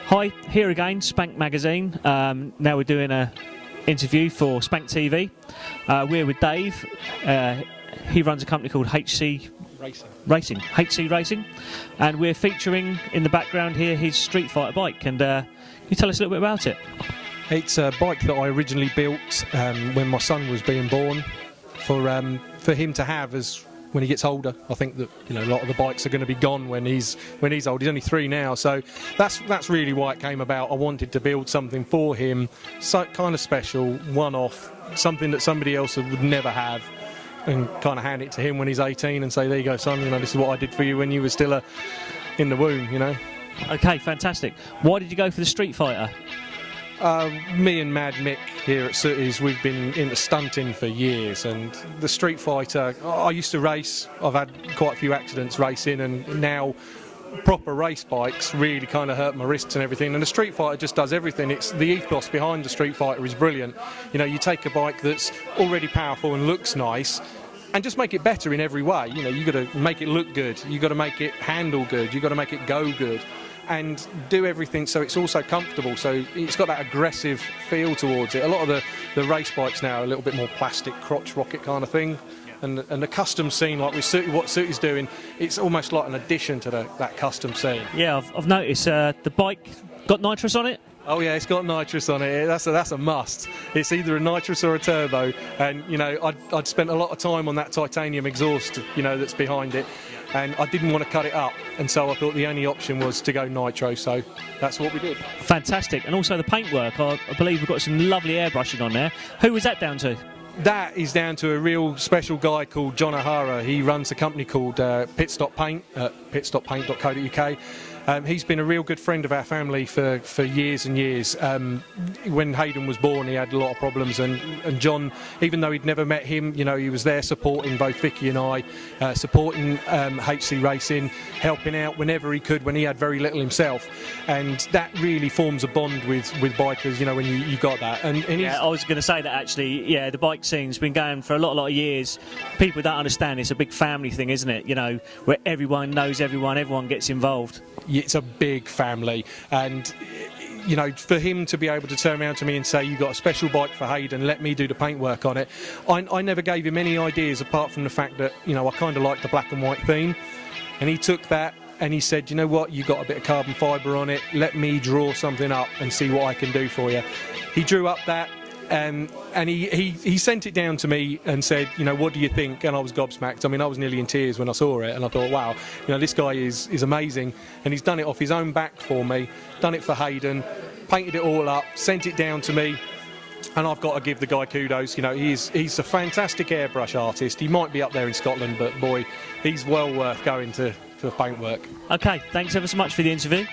Hi, here again, Spank Magazine. Now we're doing an interview for SpankTV. We're with Dave. He runs a company called HC Racing, and we're featuring in the background here his streetfighter bike. And can you tell us a little bit about it? It's a bike that I originally built when my son was being born, for him to have as when he gets older. I think that a lot of the bikes are going to be gone when he's old. He's only 3 now, so that's really why it came about. I wanted to build something for him, so kind of special, one-off, something that somebody else would never have, and kind of hand it to him when he's 18 and say, there you go, son, this is what I did for you when you were still in the womb, Okay, fantastic. Why did you go for the Street Fighter? Me and Mad Mick here at Sooties, we've been into stunting for years, and the Street Fighter, I used to race. I've had quite a few accidents racing, and now proper race bikes really kind of hurt my wrists and everything, and the Street Fighter just does everything. It's the ethos behind the Street Fighter is brilliant. You take a bike that's already powerful and looks nice, and just make it better in every way. You've got to make it look good, you've got to make it handle good, you've got to make it go good, and do everything so it's also comfortable, so it's got that aggressive feel towards it. A lot of the race bikes now are a little bit more plastic, crotch rocket kind of thing, and the custom scene, like with what Sooty's doing, it's almost like an addition to that custom scene. Yeah, I've noticed the bike got nitrous on it. Oh yeah, it's got nitrous on it. That's a must. It's either a nitrous or a turbo, and I'd spent a lot of time on that titanium exhaust that's behind it, and I didn't want to cut it up, and so I thought the only option was to go nitro, so that's what we did. Fantastic. And also the paintwork, I believe we've got some lovely airbrushing on there. Who was that down to? That is down to a real special guy called John O'Hara. He runs a company called Pitstop Paint at pitstoppaint.co.uk. He's been a real good friend of our family for years and years. When Hayden was born, he had a lot of problems, and John, even though he'd never met him, he was there supporting both Vicky and I, supporting HC Racing, helping out whenever he could when he had very little himself, and that really forms a bond with bikers. When you got that. And yeah, I was going to say that actually. Yeah, the bike scene's been going for a lot of years. People don't understand it's a big family thing, isn't it? Where everyone knows everyone gets involved. It's a big family, and for him to be able to turn around to me and say, you got a special bike for Hayden, let me do the paintwork on it. I never gave him any ideas apart from the fact that I kind of liked the black and white theme, and he took that and he said, you know what, you got a bit of carbon fibre on it, let me draw something up and see what I can do for you. He drew up that. And he sent it down to me and said, what do you think? And I was gobsmacked. I was nearly in tears when I saw it, and I thought, wow, this guy is amazing, and he's done it off his own back for me, done it for Hayden, painted it all up, sent it down to me, and I've got to give the guy kudos. He's a fantastic airbrush artist. He might be up there in Scotland, but boy, he's well worth going to for paintwork. Okay, thanks ever so much for the interview.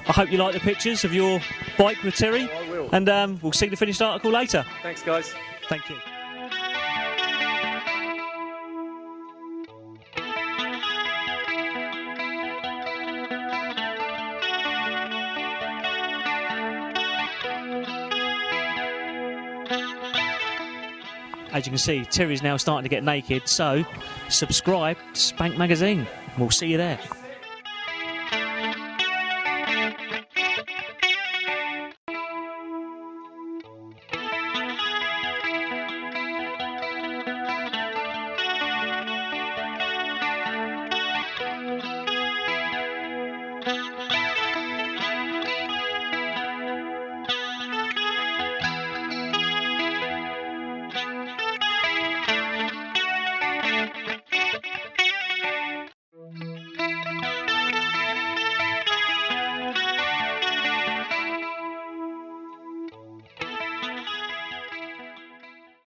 I hope you like the pictures of your bike with Tirry. Oh, I will. And we'll see the finished article later. Thanks, guys. Thank you. As you can see, Tirry's now starting to get naked, so subscribe to Spank Magazine. We'll see you there.